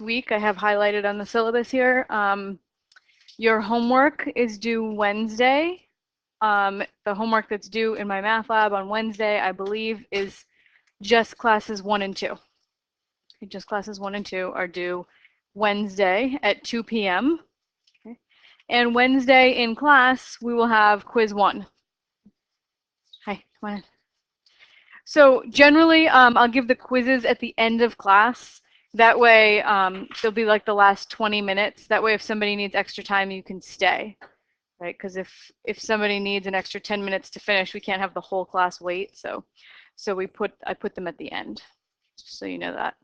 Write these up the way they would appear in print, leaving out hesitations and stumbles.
week I have highlighted on the syllabus here. Your homework is due Wednesday. The homework that's due in my math lab on Wednesday, I believe, is just classes 1 and 2. Just classes 1 and 2 are due Wednesday at 2 p.m. Okay. And Wednesday in class, we will have quiz 1. Hi, come on in. So generally, I'll give the quizzes at the end of class. That way, they'll be like the last 20 minutes. That way, if somebody needs extra time, you can stay, right? Because if somebody needs an extra 10 minutes to finish, we can't have the whole class wait. So I put them at the end, just so you know that.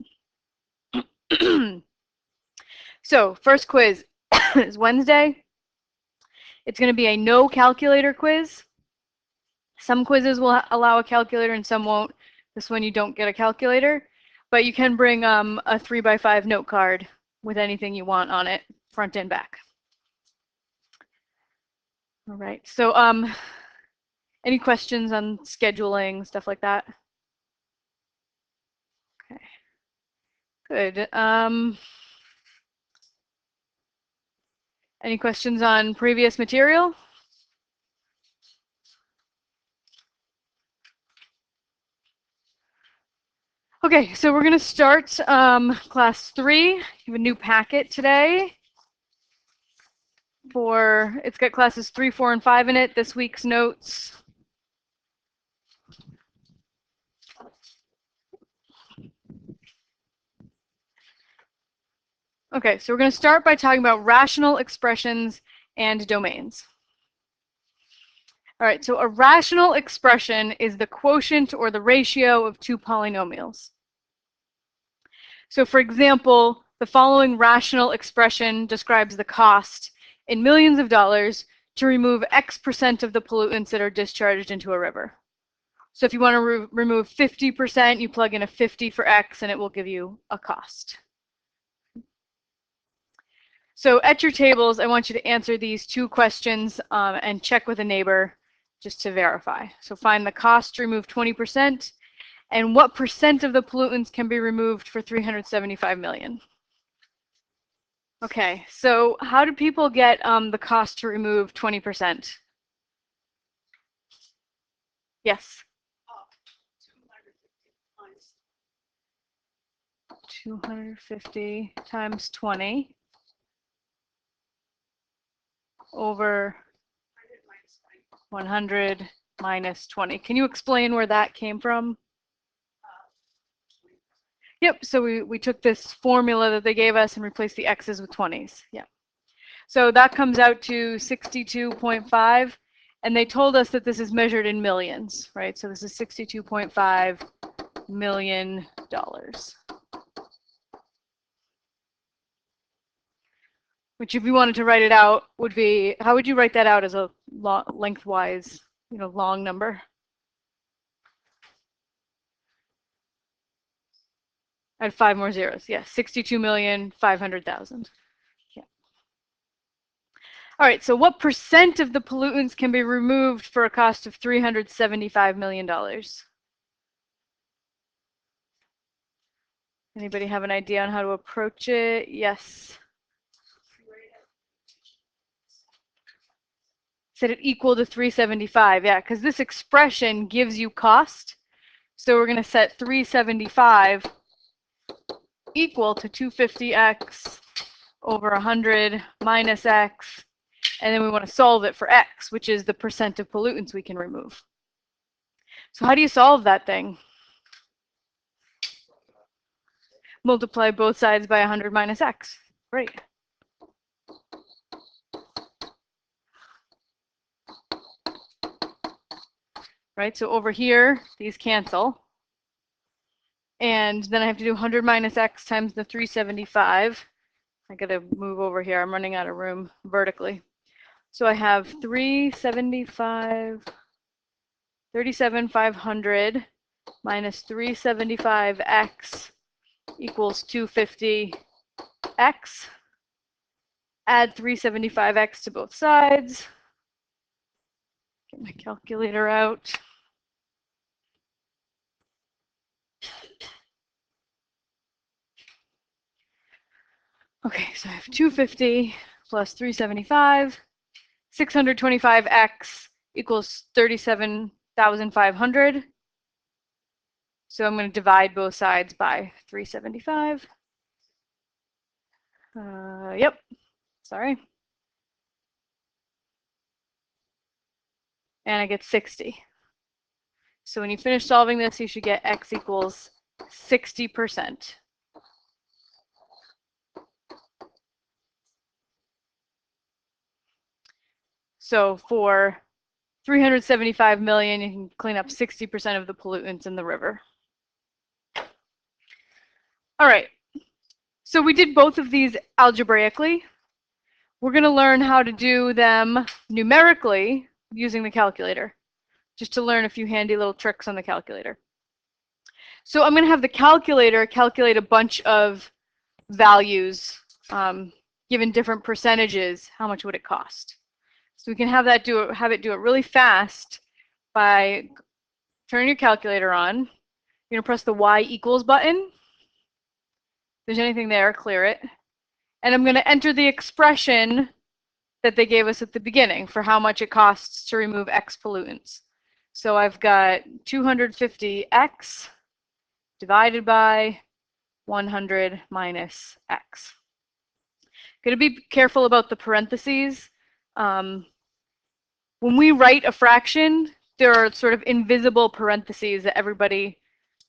So first quiz is Wednesday. It's going to be a no calculator quiz. Some quizzes will allow a calculator and some won't. This one you don't get a calculator, but you can bring a 3x5 note card with anything you want on it, front and back. All right, so any questions on scheduling, stuff like that? Okay, good. Any questions on previous material? Okay, so we're going to start class 3. You have a new packet today. It's got classes 3, 4, and 5 in it. This week's notes. Okay, so we're going to start by talking about rational expressions and domains. All right, so a rational expression is the quotient or the ratio of two polynomials. So for example, the following rational expression describes the cost in millions of dollars to remove X% of the pollutants that are discharged into a river. So if you want to remove 50%, you plug in a 50 for X and it will give you a cost. So at your tables, I want you to answer these two questions and check with a neighbor just to verify. So find the cost to remove 20% and what percent of the pollutants can be removed for 375 million. Okay, so how do people get the cost to remove 20%? Yes. 250 times 20 over 100 minus 20. Can you explain where that came from? Yep, so we took this formula that they gave us and replaced the x's with 20s. Yeah. So that comes out to 62.5, and they told us that this is measured in millions, right? So this is $62.5 million. Which, if you wanted to write it out, would be, how would you write that out as a lengthwise, long number? Add 5 more zeros. Yes, 62,500,000. Yeah. All right, so what percent of the pollutants can be removed for a cost of $375 million? Anybody have an idea on how to approach it? Yes. Set it equal to 375. Yeah, because this expression gives you cost. So we're going to set 375 equal to 250x over 100 minus x. And then we want to solve it for x, which is the percent of pollutants we can remove. So how do you solve that thing? Multiply both sides by 100 minus x. Great. Right, so over here, these cancel. And then I have to do 100 minus x times the 375. I got to move over here. I'm running out of room vertically. So I have 37,500 minus 375x equals 250x. Add 375x to both sides. Get my calculator out. Okay, so I have 250 plus 375. 625x equals 37,500. So I'm going to divide both sides by 375. Yep, sorry. And I get 60. So when you finish solving this, you should get x equals 60%. So for 375 million, you can clean up 60% of the pollutants in the river. All right, so we did both of these algebraically. We're going to learn how to do them numerically using the calculator, just to learn a few handy little tricks on the calculator. So I'm going to have the calculator calculate a bunch of values, given different percentages. How much would it cost? So we can have it do it really fast by turning your calculator on. You're going to press the Y equals button. If there's anything there, clear it. And I'm going to enter the expression that they gave us at the beginning for how much it costs to remove X pollutants. So I've got 250X divided by 100 minus X. Going to be careful about the parentheses. When we write a fraction, there are sort of invisible parentheses that everybody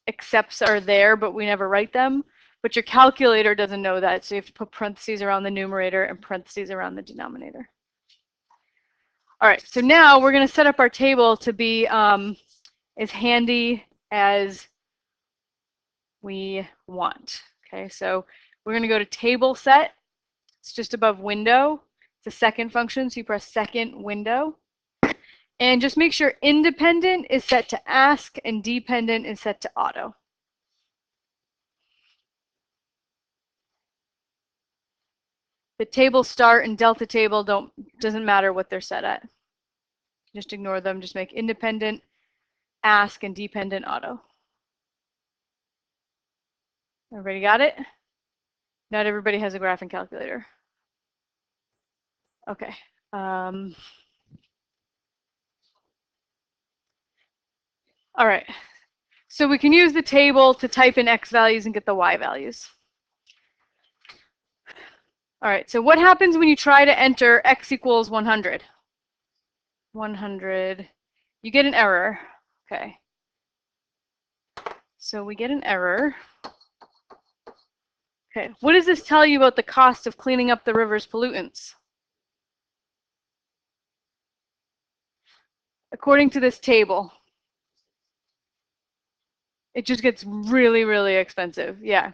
accepts are there, but we never write them. But your calculator doesn't know that, so you have to put parentheses around the numerator and parentheses around the denominator. All right, so now we're going to set up our table to be as handy as we want. Okay, so we're going to go to table set. It's just above window. It's a second function, so you press second window. And just make sure independent is set to ask and dependent is set to auto. The table start and delta table doesn't matter what they're set at. Just ignore them. Just make independent ask and dependent auto. Everybody got it? Not everybody has a graphing calculator. Okay. All right. So we can use the table to type in X values and get the Y values. All right, so what happens when you try to enter X equals 100? 100, you get an error. Okay. So we get an error. Okay, what does this tell you about the cost of cleaning up the river's pollutants? According to this table, it just gets really, really expensive. Yeah.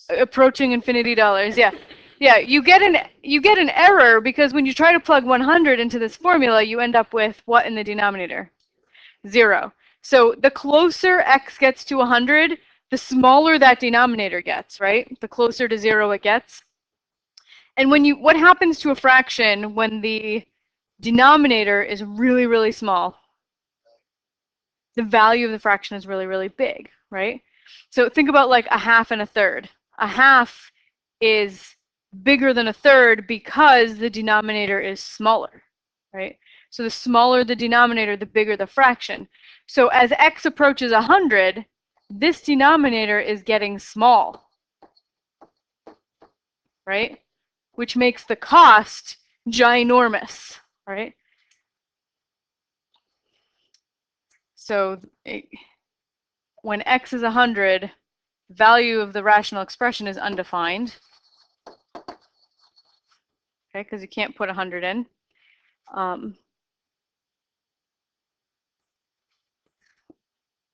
Approaching infinity dollars. Yeah. Yeah, you get an error because when you try to plug 100 into this formula, you end up with what in the denominator? 0. So the closer X gets to 100, the smaller that denominator gets, right? The closer to 0 it gets. And what happens to a fraction when the denominator is really, really small? The value of the fraction is really, really big, right? So think about like a half and a third. A half is bigger than a third because the denominator is smaller, right? So the smaller the denominator, the bigger the fraction. So as X approaches 100, this denominator is getting small, right? Which makes the cost ginormous, right? So when X is 100, the value of the rational expression is undefined. Okay, because you can't put 100 in.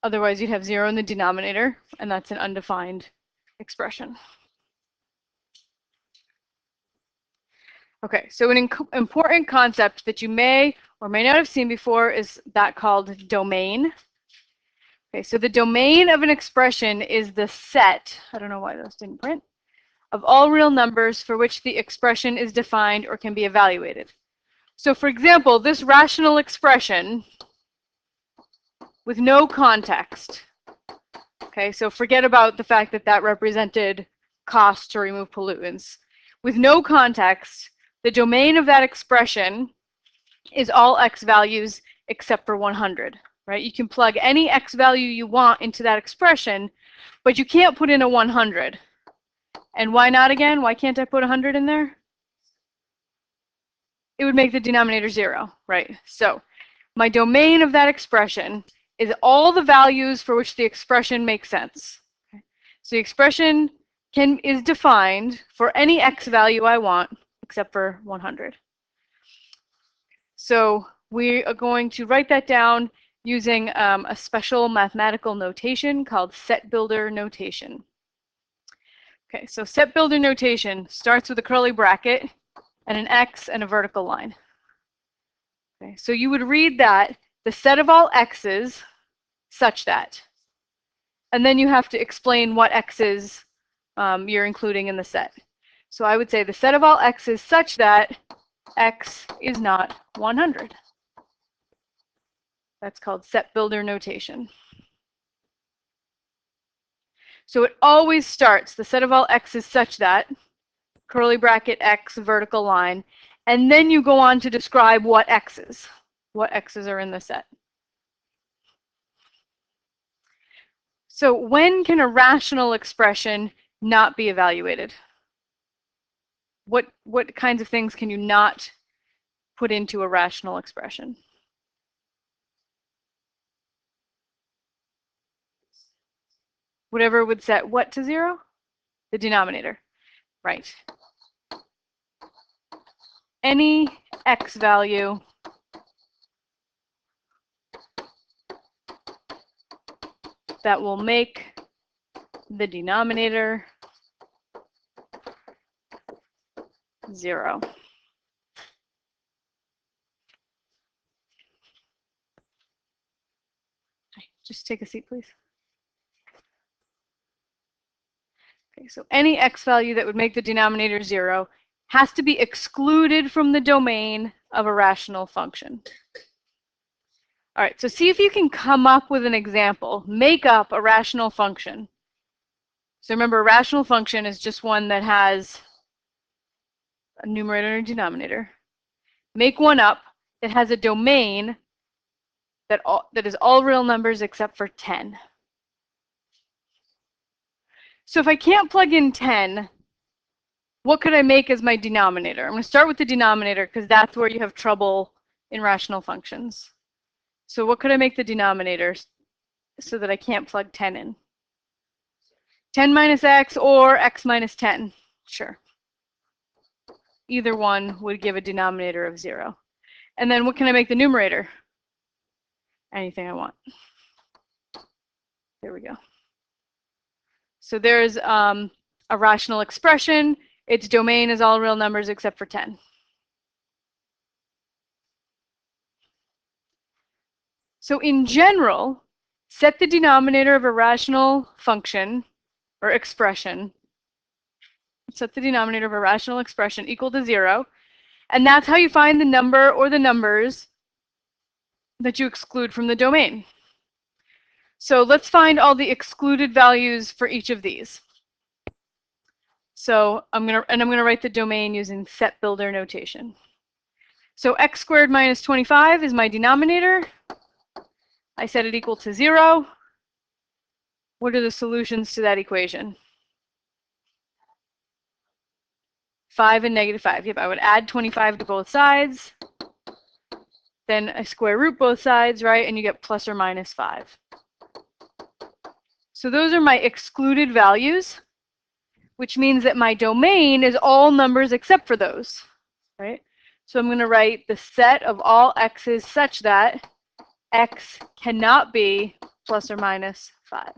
Otherwise, you'd have 0 in the denominator, and that's an undefined expression. Okay, so an important concept that you may or may not have seen before is that called domain. Okay, so the domain of an expression is the set, I don't know why those didn't print, of all real numbers for which the expression is defined or can be evaluated. So for example, this rational expression with no context Okay, so forget about the fact that that represented cost to remove pollutants. With no context, the domain of that expression is all x values except for 100, right? You can plug any x value you want into that expression, but you can't put in a 100. And why not again? Why can't I put 100 in there? It would make the denominator 0, right? So my domain of that expression is all the values for which the expression makes sense. Okay? So the expression is defined for any x value I want, except for 100. So we are going to write that down using a special mathematical notation called set builder notation. Okay, so set builder notation starts with a curly bracket and an x and a vertical line. Okay, so you would read that the set of all x's such that, and then you have to explain what x's you're including in the set. So I would say the set of all x's such that x is not 100. That's called set builder notation. So it always starts, the set of all x's such that, curly bracket x, vertical line, and then you go on to describe what x's are in the set. So when can a rational expression not be evaluated? What kinds of things can you not put into a rational expression? Whatever would set what to 0? The denominator, right? Any x value that will make the denominator 0. Just take a seat, please. Okay, so any x value that would make the denominator 0 has to be excluded from the domain of a rational function. All right, so see if you can come up with an example. Make up a rational function. So remember, a rational function is just one that has a numerator and a denominator. Make one up that has a domain that is all real numbers except for 10. So if I can't plug in 10, what could I make as my denominator? I'm going to start with the denominator because that's where you have trouble in rational functions. So what could I make the denominator so that I can't plug 10 in? 10 minus x or x minus 10. Sure. Either one would give a denominator of 0. And then what can I make the numerator? Anything I want. There we go. So there's a rational expression. Its domain is all real numbers except for 10. So in general, set the denominator of a rational function or expression. Set the denominator of a rational expression equal to 0. And that's how you find the number or the numbers that you exclude from the domain. So let's find all the excluded values for each of these. So I'm going to write the domain using set builder notation. So x squared minus 25 is my denominator. I set it equal to 0. What are the solutions to that equation? 5 and negative 5. Yep, I would add 25 to both sides. Then I square root both sides, right? And you get plus or minus 5. So those are my excluded values, which means that my domain is all numbers except for those, right? So I'm going to write the set of all x's such that x cannot be plus or minus 5.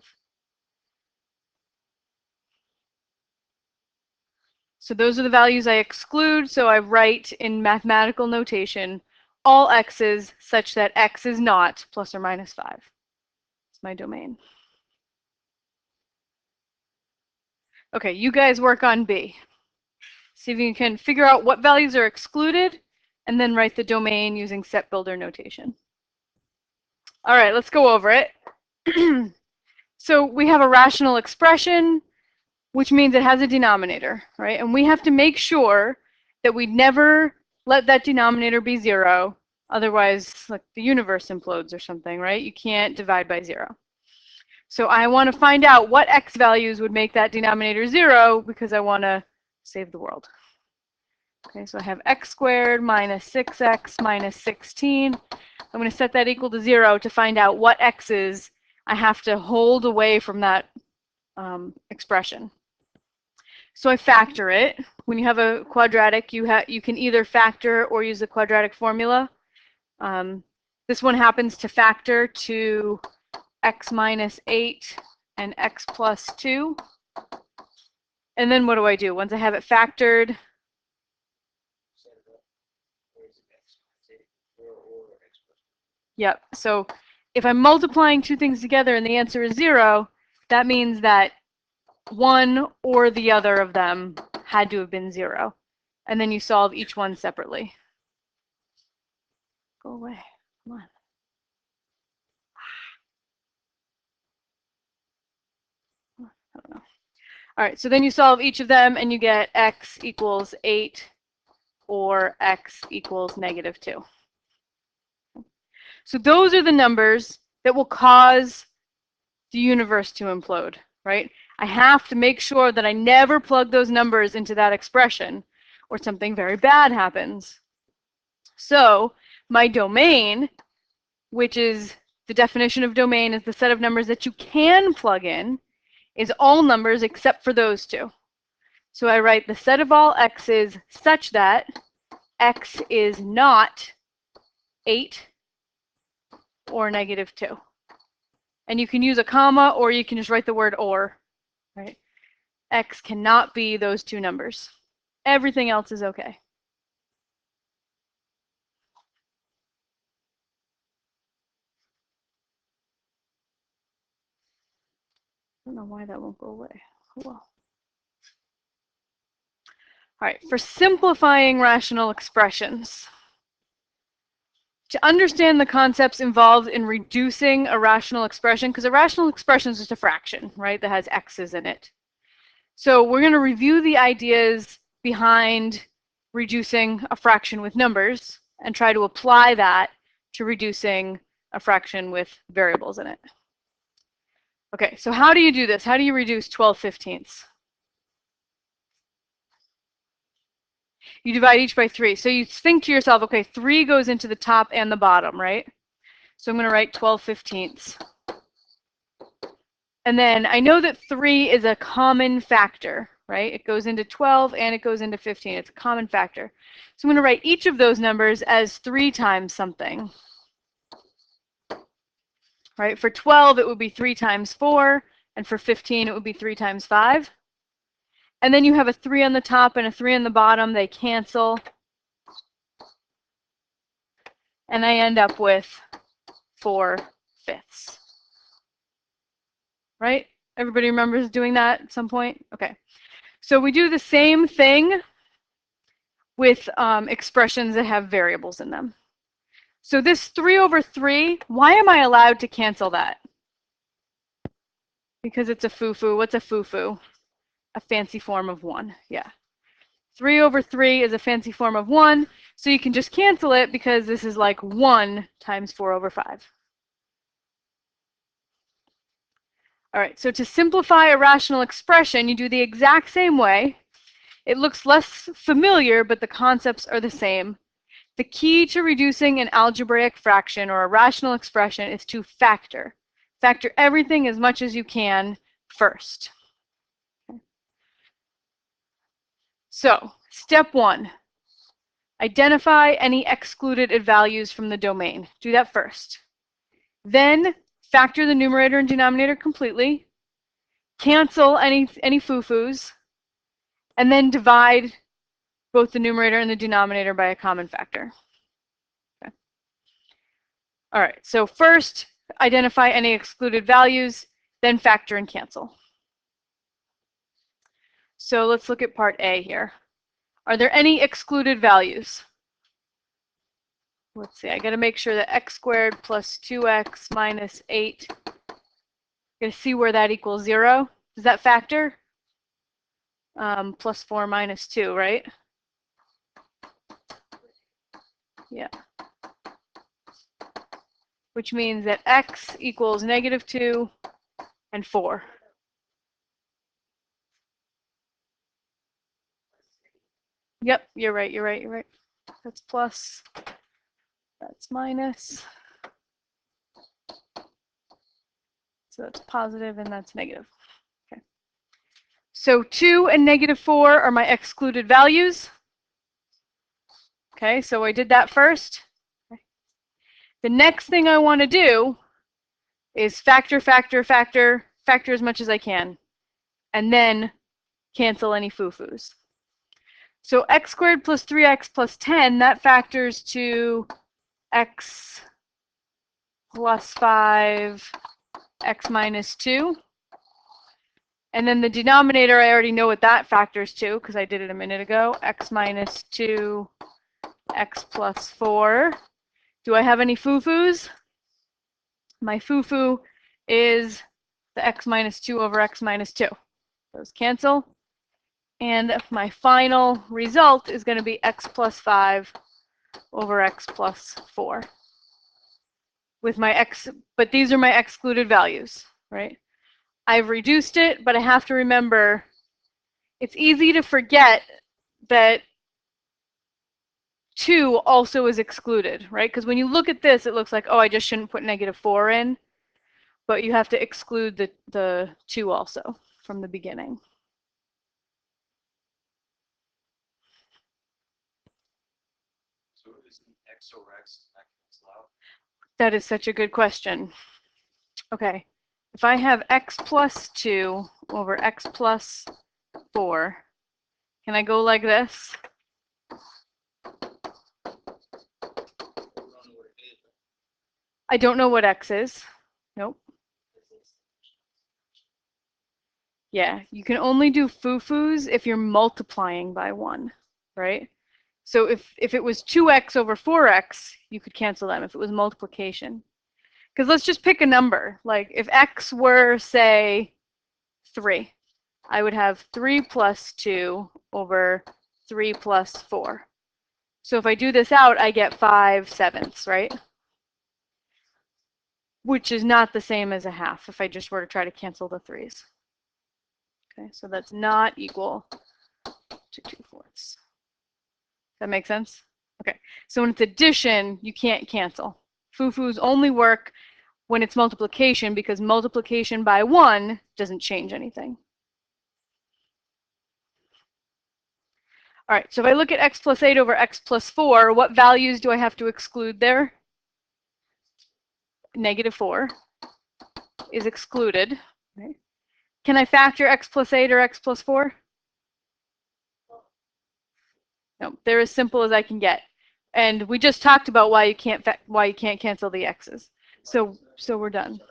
So those are the values I exclude. So I write in mathematical notation all x's such that x is not plus or minus 5. It's my domain. Okay, you guys work on B. See if you can figure out what values are excluded and then write the domain using set builder notation. All right, let's go over it. So we have a rational expression, which means it has a denominator, right? And we have to make sure that we never let that denominator be 0. Otherwise, like the universe implodes or something, right? You can't divide by 0. So I want to find out what x values would make that denominator 0 because I want to save the world. Okay, so I have x squared minus 6x minus 16. I'm going to set that equal to 0 to find out what x's I have to hold away from that expression. So I factor it. When you have a quadratic, you can either factor or use the quadratic formula. This one happens to factor to x minus 8 and x plus 2. And then what do I do? Once I have it factored, yep. So if I'm multiplying two things together and the answer is 0, that means that one or the other of them had to have been 0. And then you solve each one separately. Go away. Come on. I don't know. All right, so then you solve each of them and you get x equals 8 or x equals negative 2. So those are the numbers that will cause the universe to implode, right? I have to make sure that I never plug those numbers into that expression or something very bad happens. So my domain, which is the definition of domain is the set of numbers that you can plug in, is all numbers except for those two. So I write the set of all x's such that x is not 8 or negative 2. And you can use a comma or you can just write the word or, right? X cannot be those two numbers. Everything else is okay. I don't know why that won't go away. Oh, well. All right, for simplifying rational expressions. To understand the concepts involved in reducing a rational expression, because a rational expression is just a fraction, right, that has x's in it. So we're going to review the ideas behind reducing a fraction with numbers and try to apply that to reducing a fraction with variables in it. Okay, so how do you do this? How do you reduce 12/15? You divide each by 3. So you think to yourself, okay, 3 goes into the top and the bottom, right? So I'm going to write 12/15. And then I know that 3 is a common factor, right? It goes into 12 and it goes into 15. It's a common factor. So I'm going to write each of those numbers as 3 times something. Right? For 12, it would be 3 times 4. And for 15, it would be 3 times 5. And then you have a 3 on the top and a 3 on the bottom. They cancel. And I end up with 4/5. Right? Everybody remembers doing that at some point? Okay. So we do the same thing with expressions that have variables in them. So this 3/3, why am I allowed to cancel that? Because it's a foo-foo. What's a foo-foo? A fancy form of 1. Yeah. 3/3 is a fancy form of 1, so you can just cancel it because this is like 1 times 4/5. All right, so to simplify a rational expression, you do the exact same way. It looks less familiar, but the concepts are the same. The key to reducing an algebraic fraction or a rational expression is to factor. Factor everything as much as you can first. Okay. So, step 1, identify any excluded values from the domain. Do that first. Then factor the numerator and denominator completely. Cancel any foo-foos. And then divide both the numerator and the denominator by a common factor. Okay. All right, so first, identify any excluded values, then factor and cancel. So let's look at part A here. Are there any excluded values? Let's see, I got to make sure that x squared plus 2x minus 8 Gonna see where that equals 0. Does that factor? Plus 4 minus 2, right? Yeah. Which means that x equals negative 2 and 4. Yep, you're right. That's plus, that's minus. So that's positive and that's negative. Okay. So 2 and negative 4 are my excluded values. Okay, so I did that first. Okay. The next thing I want to do is factor as much as I can, and then cancel any foo-foos. So x squared plus 3x plus 10, that factors to x plus 5, x minus 2. And then the denominator, I already know what that factors to because I did it a minute ago. X minus 2, x plus 4. Do I have any foo-foos? My foo-foo is the x minus 2 over x minus 2. Those cancel. And my final result is going to be x plus 5 over x plus 4. With my x, but these are my excluded values, right? I've reduced it, but I have to remember, it's easy to forget that 2 also is excluded, right? Because when you look at this, it looks like, oh, I just shouldn't put negative 4 in. But you have to exclude the 2 also from the beginning. So isn't x over x not cancel out? That is such a good question. Okay, if I have x plus 2 over x plus 4, can I go like this? I don't know what x is. Nope. Yeah, you can only do foo-foos if you're multiplying by 1, right? So if it was 2x over 4x, you could cancel them if it was multiplication. Because let's just pick a number. Like if x were, say, 3, I would have 3 plus 2 over 3 plus 4. So if I do this out, I get 5/7, right? Which is not the same as a half if I just were to try to cancel the 3's. Okay, so that's not equal to 2/4. Does that make sense? Okay, so when it's addition, you can't cancel. Foo-foos only work when it's multiplication because multiplication by 1 doesn't change anything. All right, so if I look at x plus 8 over x plus 4, what values do I have to exclude there? Negative 4 is excluded. Right? Can I factor x plus 8 or x plus 4? No, they're as simple as I can get. And we just talked about why you can't cancel the x's. So we're done.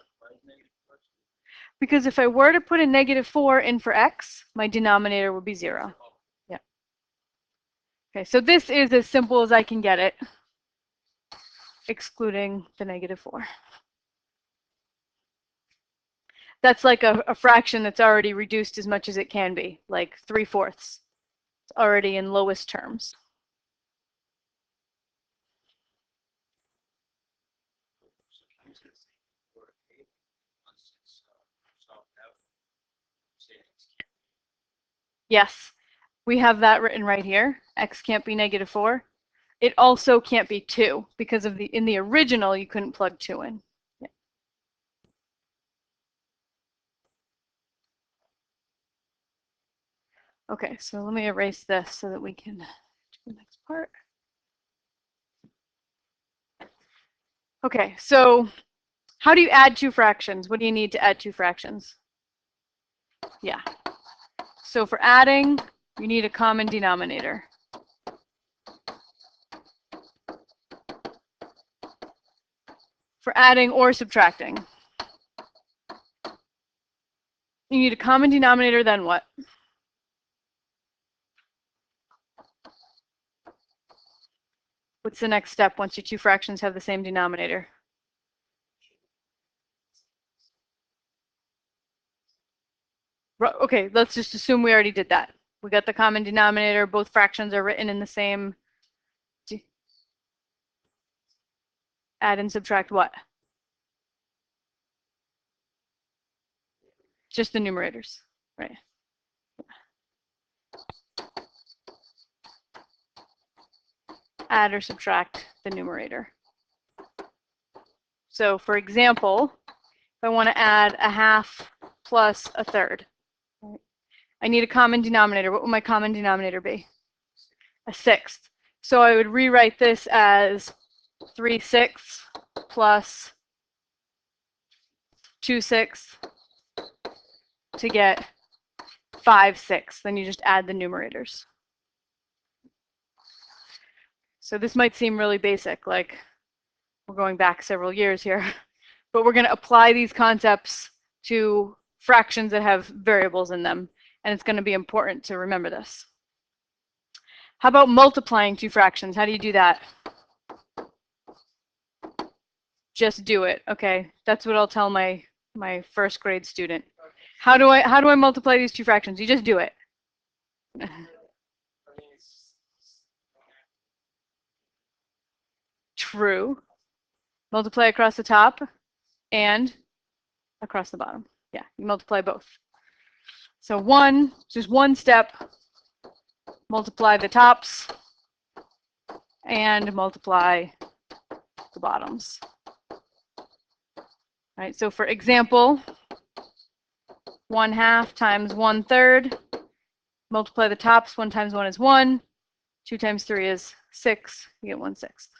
Because if I were to put a negative 4 in for x, my denominator would be 0. Yeah. Okay, so this is as simple as I can get it, excluding the negative 4. That's like a fraction that's already reduced as much as it can be, like 3/4. It's already in lowest terms. Yes, we have that written right here. X can't be negative 4. It also can't be 2 because of in the original you couldn't plug 2 in. Yeah. Okay, so let me erase this so that we can do the next part. Okay, so how do you add 2 fractions? What do you need to add 2 fractions? Yeah. So for adding, you need a common denominator. For adding or subtracting, you need a common denominator, then what? What's the next step once your 2 fractions have the same denominator? Okay, let's just assume we already did that. We got the common denominator. Both fractions are written in the same. Add and subtract what? Just the numerators, right? Add or subtract the numerator. So for example, if I want to add a half plus a third, right, I need a common denominator. What would my common denominator be? A sixth. So I would rewrite this as 3/6 plus 2/6 to get 5/6. Then you just add the numerators. So this might seem really basic, like we're going back several years here, but we're going to apply these concepts to fractions that have variables in them, and it's going to be important to remember this. How about multiplying two fractions? How do you do that? Just do it. Okay, that's what I'll tell my first grade student. How do I multiply these two fractions? You just do it. True. Multiply across the top and across the bottom. Yeah, you multiply both. So just one step, multiply the tops and multiply the bottoms. All right, so for example, 1/2 times 1/3, multiply the tops. 1 times 1 is 1, 2 times 3 is 6, you get 1/6.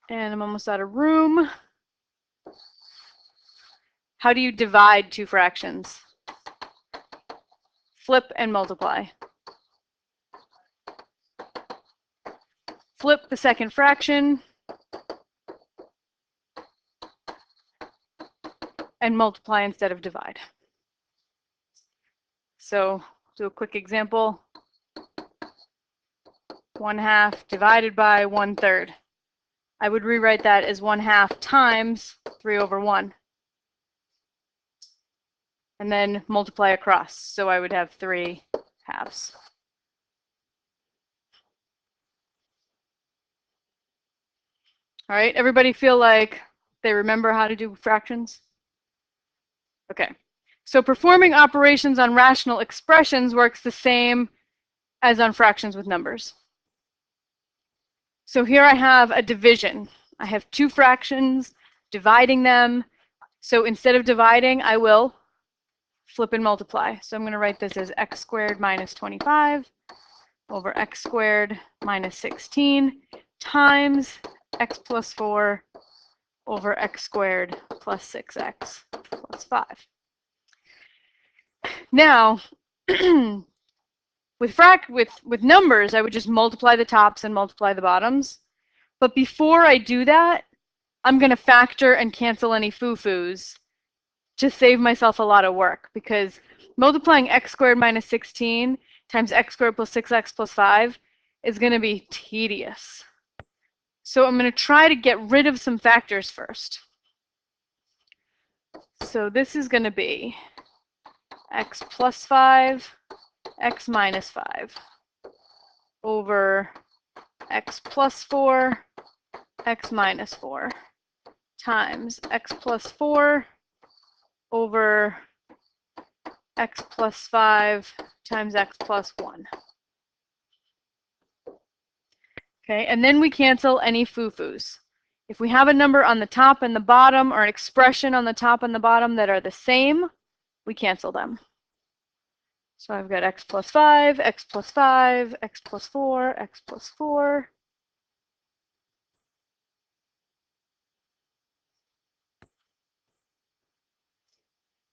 And I'm almost out of room. How do you divide two fractions? Flip and multiply. Flip the second fraction and multiply instead of divide. So do a quick example. 1/2 divided by 1/3. I would rewrite that as 1/2 times 3/1. And then multiply across. So I would have 3 halves. All right, everybody feel like they remember how to do fractions? Okay, so performing operations on rational expressions works the same as on fractions with numbers. So here I have a division. I have two fractions, dividing them. So instead of dividing, I will flip and multiply. So I'm going to write this as x squared minus 25 over x squared minus 16 times x plus 4 over x squared plus 6x plus 5. Now, with numbers, I would just multiply the tops and multiply the bottoms. But before I do that, I'm going to factor and cancel any foo-foos to save myself a lot of work, because multiplying x squared minus 16 times x squared plus 6x plus 5 is going to be tedious. So I'm going to try to get rid of some factors first. So this is going to be x plus 5, x minus 5 over x plus 4, x minus 4 times x plus 4 over x plus 5 times x plus 1. Okay, and then we cancel any foo-foos. If we have a number on the top and the bottom, or an expression on the top and the bottom that are the same, we cancel them. So I've got x plus 5, x plus 5, x plus 4, x plus 4.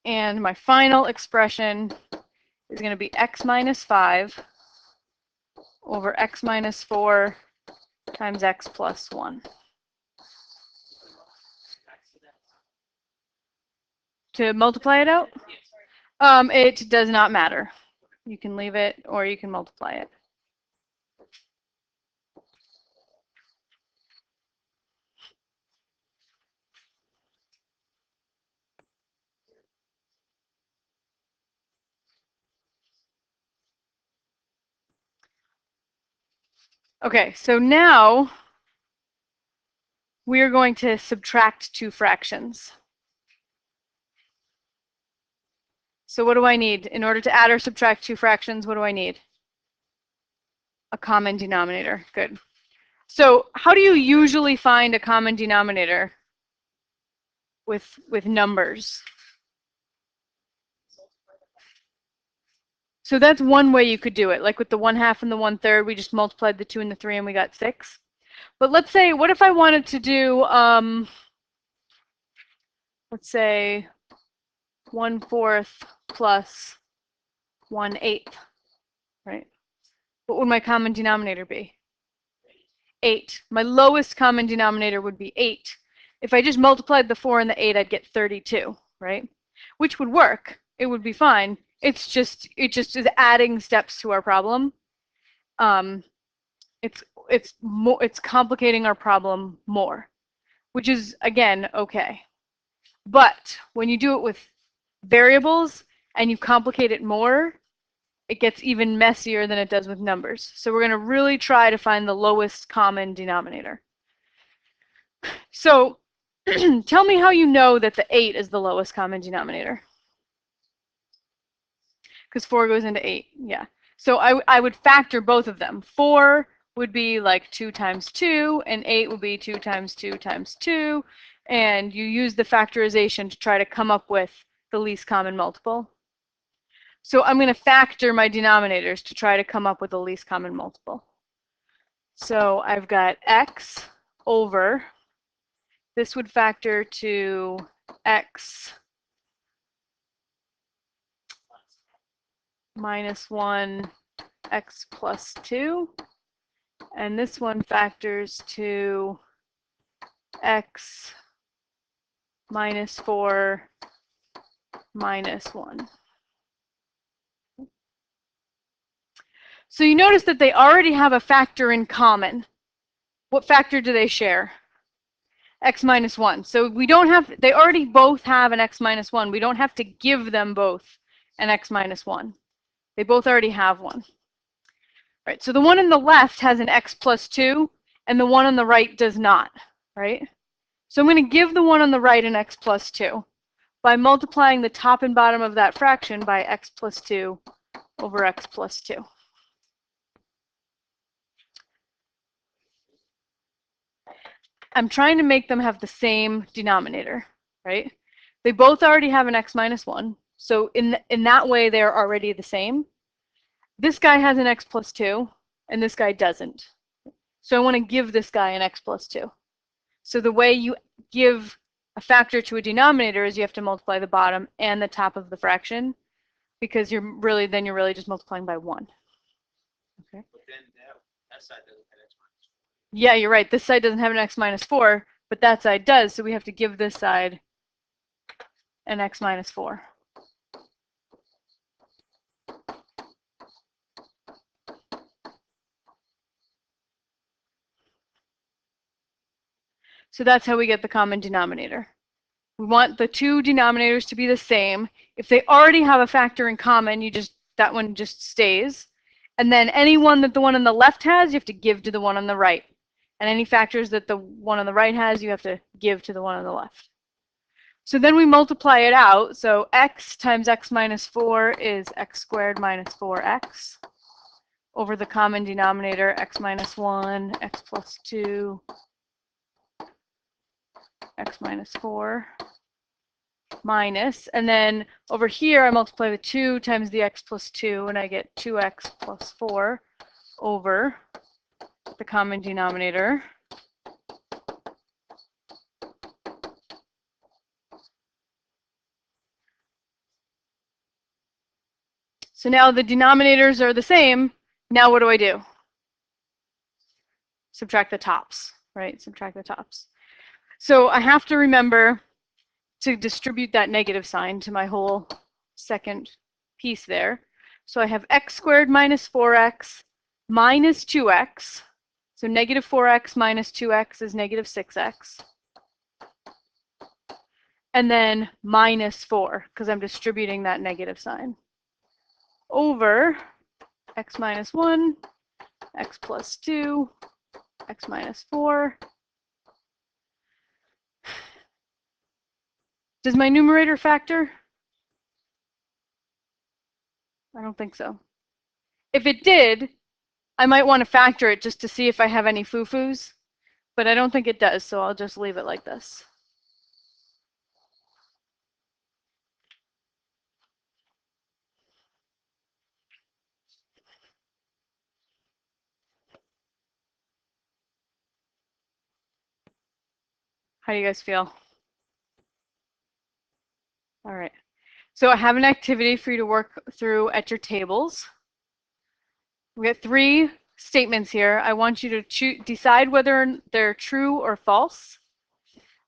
And my final expression is going to be x minus 5 over x minus 4 times x plus 1. To multiply it out? It does not matter. You can leave it or you can multiply it. Okay, so now we are going to subtract two fractions. So what do I need? In order to add or subtract two fractions, what do I need? A common denominator. Good. So how do you usually find a common denominator with numbers? So that's one way you could do it. Like with the 1/2 and the 1/3, we just multiplied the 2 and the 3 and we got 6. But let's say, what if I wanted to do, let's say 1/4 plus 1/8, right? What would my common denominator be? 8. My lowest common denominator would be 8. If I just multiplied the 4 and the 8, I'd get 32, right? Which would work. It would be fine. It just is adding steps to our problem. It's complicating our problem more, which is again okay. But when you do it with variables and you complicate it more, it gets even messier than it does with numbers. So we're going to really try to find the lowest common denominator. So tell me how you know that the 8 is the lowest common denominator. Because 4 goes into 8, yeah. So I would factor both of them. 4 would be like 2 times 2, and 8 would be 2 times 2 times 2. And you use the factorization to try to come up with the least common multiple. So I'm going to factor my denominators to try to come up with the least common multiple. So I've got x over, this would factor to x minus 1, x plus 2. And this one factors to x minus 4 minus 1. So you notice that they already have a factor in common. What factor do they share? X minus 1. So we don't have, they already both have an x minus 1. We don't have to give them both an x minus 1. They both already have one. Right, so the one on the left has an x plus 2, and the one on the right does not, right? So I'm going to give the one on the right an x plus 2 by multiplying the top and bottom of that fraction by x plus 2 over x plus 2. I'm trying to make them have the same denominator, right? They both already have an x minus 1, so in that way they're already the same. This guy has an x plus 2, and this guy doesn't. So I want to give this guy an x plus 2. So the way you give a factor to a denominator is you have to multiply the bottom and the top of the fraction, because you're really just multiplying by 1. Okay. But then that side doesn't have x minus 4. Yeah, you're right. This side doesn't have an x minus 4, but that side does. So we have to give this side an x minus 4. So that's how we get the common denominator. We want the two denominators to be the same. If they already have a factor in common, that one just stays. And then any one that the one on the left has, you have to give to the one on the right. And any factors that the one on the right has, you have to give to the one on the left. So then we multiply it out. So x times x minus 4 is x squared minus 4x over the common denominator, x minus 1, x plus 2, x minus 4, minus, and then over here I multiply the 2 times the x plus 2, and I get 2x plus 4 over the common denominator. So now the denominators are the same. Now what do I do? Subtract the tops, right? Subtract the tops. So I have to remember to distribute that negative sign to my whole second piece there. So I have x squared minus 4x minus 2x. So negative 4x minus 2x is negative 6x. And then minus 4, because I'm distributing that negative sign, over x minus 1 x plus 2, x minus 4. Does my numerator factor? I don't think so. If it did, I might want to factor it just to see if I have any foo-foos, but I don't think it does, so I'll just leave it like this. How do you guys feel? All right. So I have an activity for you to work through at your tables. We have 3 statements here. I want you to decide whether they're true or false.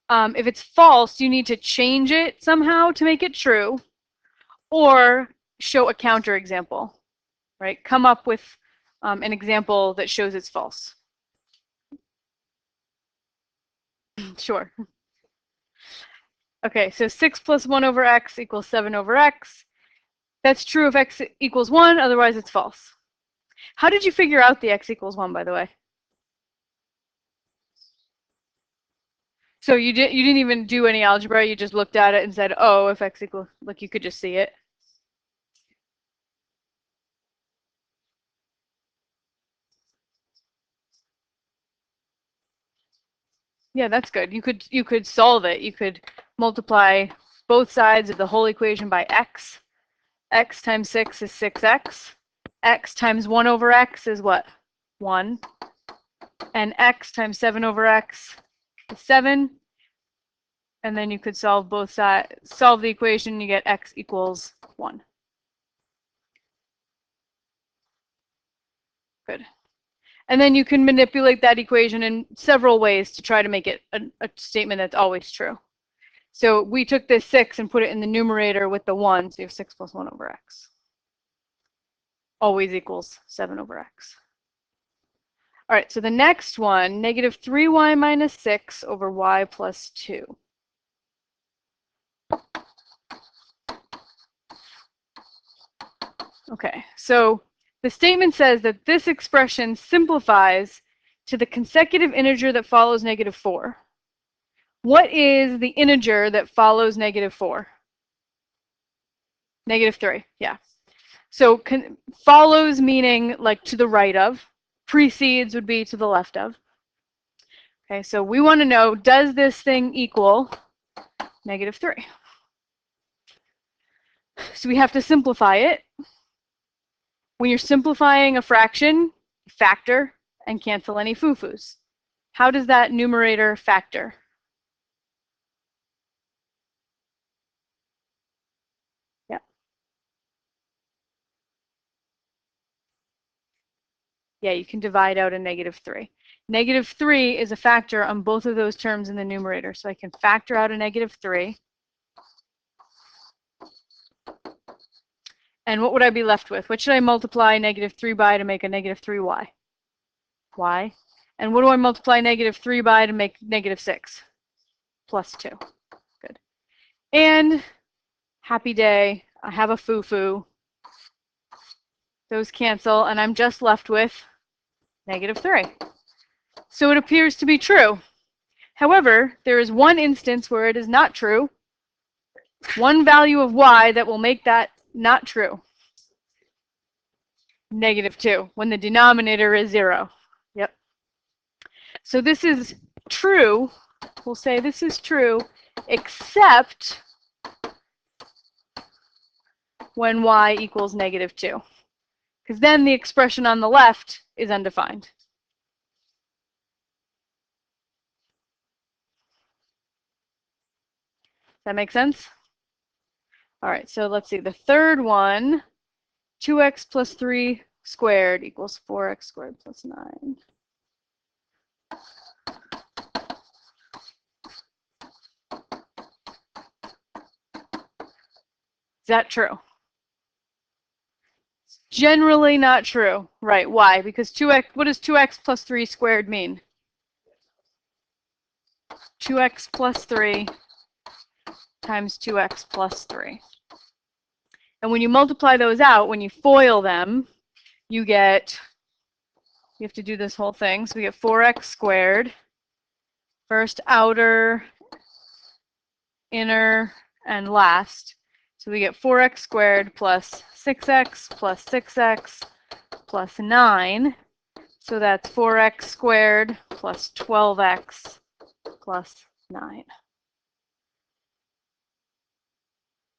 If it's false, you need to change it somehow to make it true, or show a counterexample, right? Come up with an example that shows it's false. Sure. Okay, so 6 plus 1 over x equals 7 over x. That's true if x equals 1, otherwise it's false. How did you figure out the x equals 1, by the way? So you didn't even do any algebra, you just looked at it and said, oh, if x equals, like you could just see it. Yeah, that's good. You could solve it. You could multiply both sides of the whole equation by x. X times 6 is 6x. X times 1 over x is what? 1. And x times 7 over x is 7. And then you could solve both sides, solve the equation, you get x equals 1. Good. And then you can manipulate that equation in several ways to try to make it a statement that's always true. So we took this 6 and put it in the numerator with the 1, so you have 6 plus 1 over x. Always equals 7 over x. All right, so the next one, negative 3y minus 6 over y plus 2. Okay, so the statement says that this expression simplifies to the consecutive integer that follows negative 4. What is the integer that follows negative 4? Negative 3, yeah. So follows meaning like to the right of. Precedes would be to the left of. Okay, so we want to know, does this thing equal negative 3? So we have to simplify it. When you're simplifying a fraction, factor and cancel any foo-foos. How does that numerator factor? Yeah. Yeah, you can divide out a negative 3. Negative 3 is a factor on both of those terms in the numerator. So I can factor out a negative 3. And what would I be left with? What should I multiply negative 3 by to make a negative 3y? Y. And what do I multiply negative 3 by to make negative 6? Plus 2. Good. And happy day, I have a foo-foo. Those cancel, and I'm just left with negative 3. So it appears to be true. However, there is one instance where it is not true. One value of y that will make that not true. Negative 2, when the denominator is 0. Yep. So this is true. We'll say this is true, except when y equals negative 2. Because then the expression on the left is undefined. Does that make sense? All right, so let's see. The third one, 2x plus 3 squared equals 4x squared plus 9. Is that true? It's generally not true. Right, why? Because 2x, what does 2x plus 3 squared mean? 2x plus 3 times 2x plus 3. And when you multiply those out, when you FOIL them, you get You have to do this whole thing. So we get 4x squared. First outer, inner, and last. So we get 4x squared plus 6x plus 6x plus 9. So that's 4x squared plus 12x plus 9.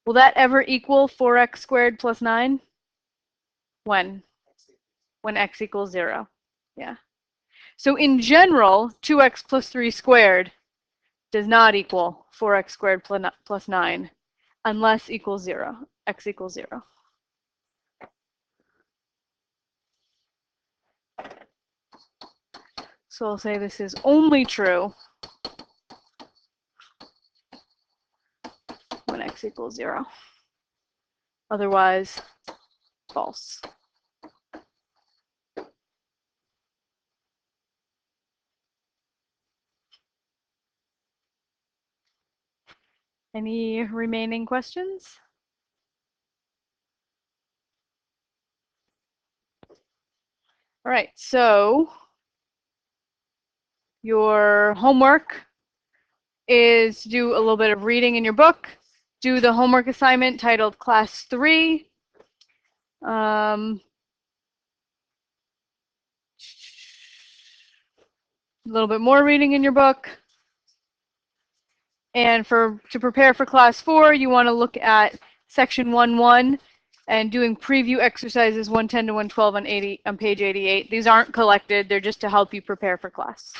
Will that ever equal 4x squared plus 9? When? When x equals 0. Yeah. So in general, 2x plus 3 squared does not equal 4x squared plus 9 unless equals 0, x equals 0. So I'll say this is only true when x equals 0. Otherwise, false. Any remaining questions? All right, so your homework is do a little bit of reading in your book, do the homework assignment titled Class 3. A little bit more reading in your book. And to prepare for Class 4, you want to look at Section 1.1 and doing preview exercises 110 to 112 on page 88. These aren't collected, they're just to help you prepare for class.